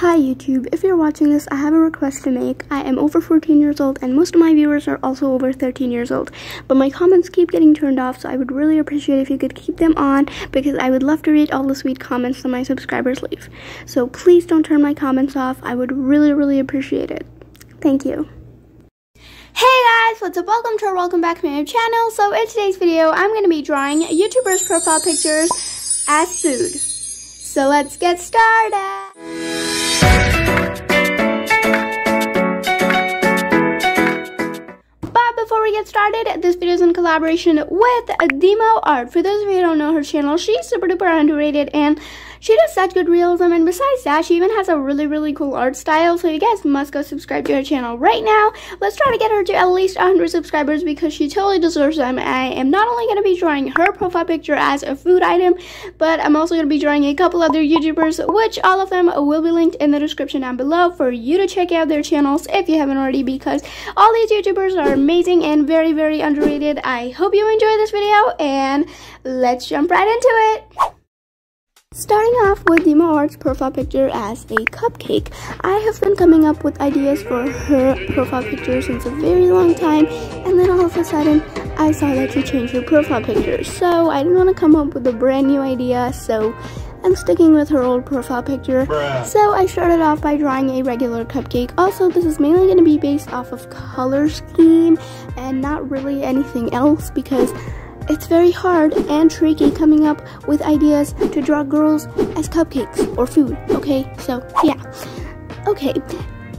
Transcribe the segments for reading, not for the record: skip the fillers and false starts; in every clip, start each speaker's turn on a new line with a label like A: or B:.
A: Hi YouTube, if you're watching this, I have a request to make. I am over 14 years old and most of my viewers are also over 13 years old. But my comments keep getting turned off, so I would really appreciate if you could keep them on because I would love to read all the sweet comments that my subscribers leave. So please don't turn my comments off. I would really appreciate it. Thank you. Hey guys, what's up? Welcome back to my channel. So in today's video, I'm going to be drawing YouTubers' profile pictures as food. So let's get started. But before we get started, this video is in collaboration with Demo Art. For those of you who don't know her channel, she's super duper underrated and she does such good realism, and besides that, she even has a really cool art style, so you guys must go subscribe to her channel right now. Let's try to get her to at least 100 subscribers because she totally deserves them. I am not only going to be drawing her profile picture as a food item, but I'm also going to be drawing a couple other YouTubers, which all of them will be linked in the description down below for you to check out their channels if you haven't already, because all these YouTubers are amazing and very underrated. I hope you enjoy this video, and let's jump right into it. Starting off with Demo Art's profile picture as a cupcake. I have been coming up with ideas for her profile picture since a very long time, and then all of a sudden I saw that she changed her profile picture. So I didn't want to come up with a brand new idea, so I'm sticking with her old profile picture. So I started off by drawing a regular cupcake. Also, this is mainly going to be based off of color scheme and not really anything else because it's very hard and tricky coming up with ideas to draw girls as cupcakes or food, okay? So, yeah. Okay,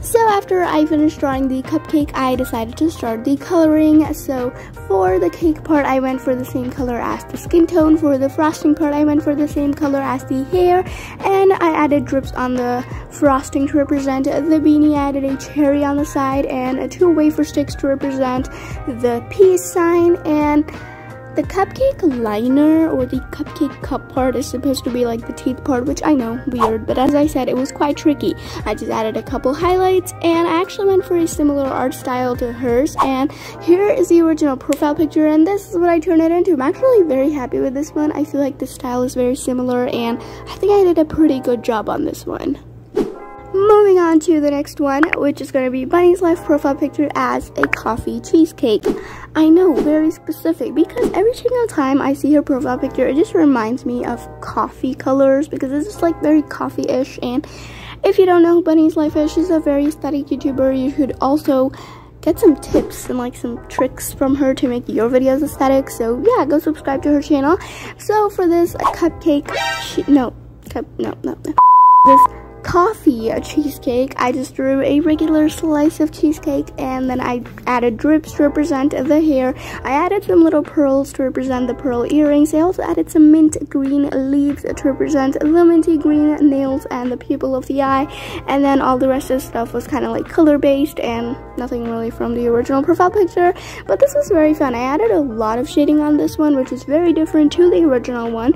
A: so after I finished drawing the cupcake, I decided to start the coloring. So, for the cake part, I went for the same color as the skin tone. For the frosting part, I went for the same color as the hair. And I added drips on the frosting to represent the beanie. I added a cherry on the side and 2 wafer sticks to represent the peace sign. And the cupcake liner, or the cupcake cup part, is supposed to be like the teeth part, which I know, weird, but as I said, it was quite tricky. I just added a couple highlights, and I actually went for a similar art style to hers, and here is the original profile picture, and this is what I turned it into. I'm actually very happy with this one. I feel like the style is very similar, and I think I did a pretty good job on this one. Moving on to the next one, which is going to be Bunny's Life profile picture as a coffee cheesecake. I know, very specific, because every single time I see her profile picture, it just reminds me of coffee colors, because it's just like very coffee-ish. And if you don't know who Bunny's Life is, she's a very aesthetic YouTuber. You should also get some tips and like some tricks from her to make your videos aesthetic. So yeah, go subscribe to her channel. So for this cupcake, this coffee cheesecake, I just drew a regular slice of cheesecake, and then I added drips to represent the hair. I added some little pearls to represent the pearl earrings. I also added some mint green leaves to represent the minty green nails and the pupil of the eye, and then all the rest of the stuff was kind of like color based and nothing really from the original profile picture. But this was very fun. I added a lot of shading on this one, which is very different to the original one,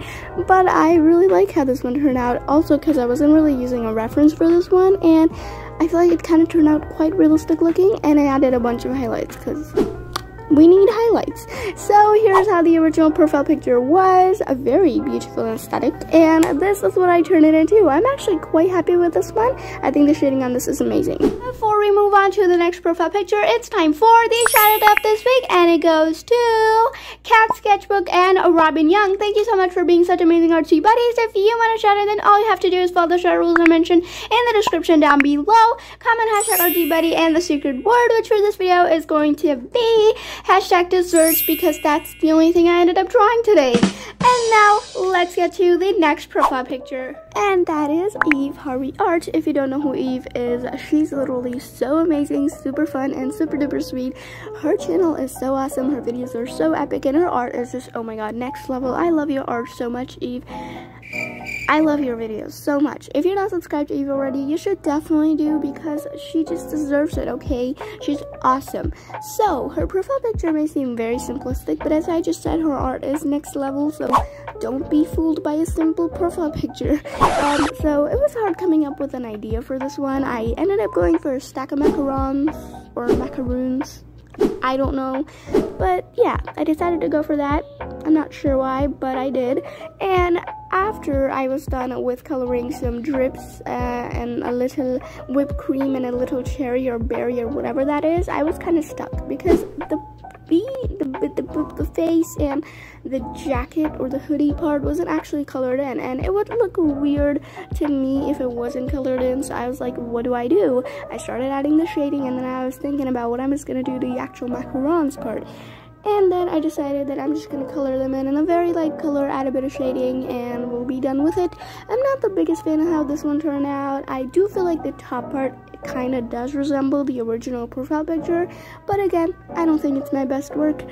A: but I really like how this one turned out, also because I wasn't really using a reference for this one, and I feel like it kind of turned out quite realistic looking, and I added a bunch of highlights because we need highlights. So here's how the original profile picture was, a very beautiful and aesthetic, and this is what I turned it into. I'm actually quite happy with this one. I think the shading on this is amazing. Before we move on to the next profile picture, it's time for the shout out of this week, and it goes to Cat Sketchbook and Robin Young. Thank you so much for being such amazing Artsy buddies. If you want to shout out, then all you have to do is follow the shout rules I mentioned in the description down below. Comment hashtag Artsy buddy, and the secret word, which for this video is going to be hashtag desserts, because that's the only thing I ended up drawing today. And now let's get to the next profile picture, and that is Eve Harvey Art. If you don't know who Eve is, she's literally so amazing, super fun, and super duper sweet. Her channel is so awesome, her videos are so epic, and her art is just, oh my god, next level. I love your art so much, Eve. I love your videos so much. If you're not subscribed to Eve already, you should definitely do, because she just deserves it, okay? She's awesome. So, her profile picture may seem very simplistic, but as I just said, her art is next level, so don't be fooled by a simple profile picture. So, it was hard coming up with an idea for this one. I ended up going for a stack of macarons, or macaroons. I don't know, but yeah, I decided to go for that. I'm not sure why, but I did. And after I was done with coloring some drips and a little whipped cream and a little cherry or berry or whatever that is, I was kind of stuck because the face and the jacket or the hoodie part wasn't actually colored in, and it would look weird to me if it wasn't colored in. So I was like, what do? I started adding the shading, and then I was thinking about what I'm just gonna do the actual macaroons part. And then I decided that I'm just going to color them in a very light color, add a bit of shading, and we'll be done with it. I'm not the biggest fan of how this one turned out. I do feel like the top part kind of does resemble the original profile picture, but again, I don't think it's my best work.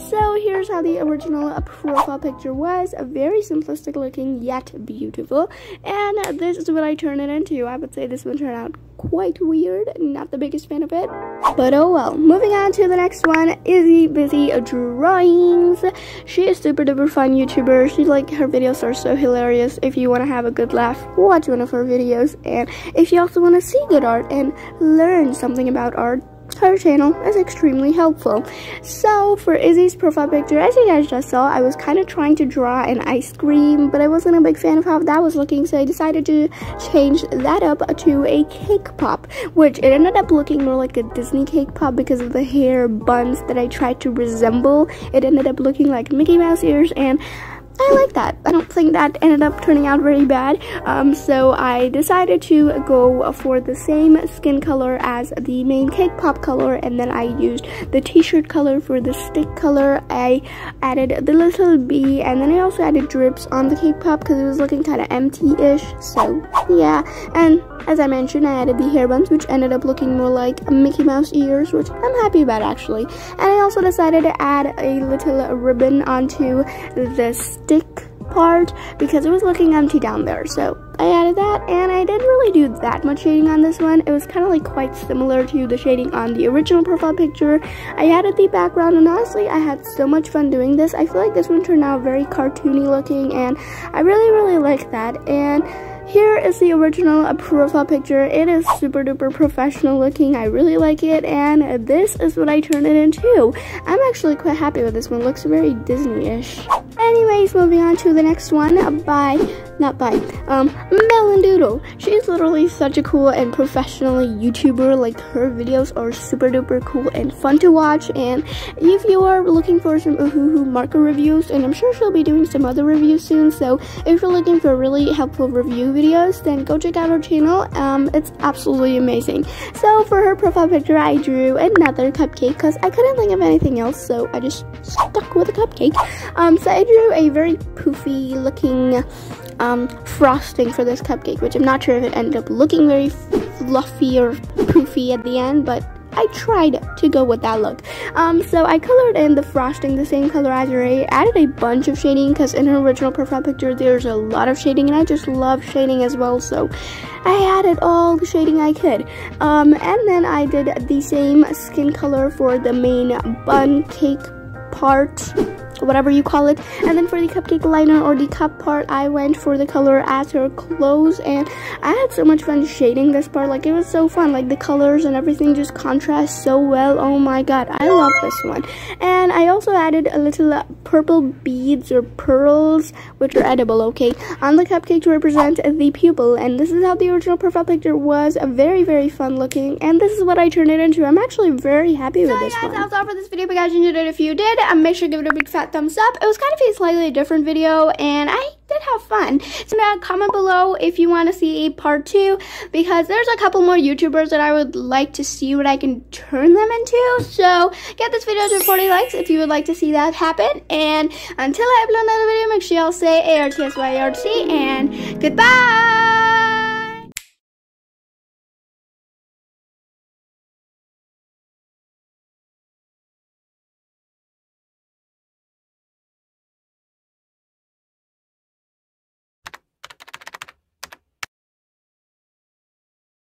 A: So here's how the original profile picture was, a very simplistic looking yet beautiful, and this is what I turned it into. I would say this one turned out quite weird, not the biggest fan of it, but oh well. Moving on to the next one, Izzy Busy Drawings. She is super duper fun YouTuber. She's like, her videos are so hilarious. If you want to have a good laugh, watch one of her videos, and if you also want to see good art and learn something about art, her channel is extremely helpful. So for Izzy's profile picture, as you guys just saw, I was kind of trying to draw an ice cream, but I wasn't a big fan of how that was looking, so I decided to change that up to a cake pop, which it ended up looking more like a Disney cake pop because of the hair buns that I tried to resemble. It ended up looking like Mickey Mouse ears, and I like that. I don't think that ended up turning out very bad. So I decided to go for the same skin color as the main cake pop color, and then I used the t-shirt color for the stick color. I added the little bee, and then I also added drips on the cake pop because it was looking kind of empty-ish. So yeah, and as I mentioned, I added the hair buns, which ended up looking more like Mickey Mouse ears, which I'm happy about actually. And I also decided to add a little ribbon onto the stick part because it was looking empty down there. So I added that, and I didn't really do that much shading on this one. It was kind of like quite similar to the shading on the original profile picture. I added the background, and honestly, I had so much fun doing this. I feel like this one turned out very cartoony looking, and I really like that. And here is the original profile picture. It is super duper professional looking. I really like it, and this is what I turned it into. I'm actually quite happy with this one. It looks very Disney-ish. Anyways, moving on to the next one Melondoodle. She's literally such a cool and professional YouTuber. Like, her videos are super duper cool and fun to watch. And if you are looking for some Oohoo marker reviews, and I'm sure she'll be doing some other reviews soon, so if you're looking for really helpful review videos, then go check out her channel. It's absolutely amazing. So for her profile picture, I drew another cupcake because I couldn't think of anything else, so I just stuck with a cupcake. So I drew a very poofy looking frosting for this cupcake, which I'm not sure if it ended up looking very fluffy or poofy at the end, but I tried to go with that look. So I colored in the frosting the same color as her. I added a bunch of shading because in her original profile picture there's a lot of shading, and I just love shading as well, so I added all the shading I could. And then I did the same skin color for the main bun cake part, whatever you call it, and then for the cupcake liner or the cup part, I went for the color as her clothes, and I had so much fun shading this part. Like, it was so fun, like the colors and everything just contrast so well. Oh my god, I love this one. And I also added a little purple beads or pearls, which are edible, okay, on the cupcake to represent the pupil, and this is how the original profile picture was. Very fun looking, and this is what I turned it into. I'm actually very happy with this one. So yeah, that's all for this video. If you guys enjoyed it, if you did, make sure to give it a big fat thumbs up. It was kind of a slightly different video, and I did have fun. So now comment below if you want to see a part 2, because there's a couple more YouTubers that I would like to see what I can turn them into. So get this video to 40 likes if you would like to see that happen. And until I upload another video, make sure y'all say ARTSY, and goodbye!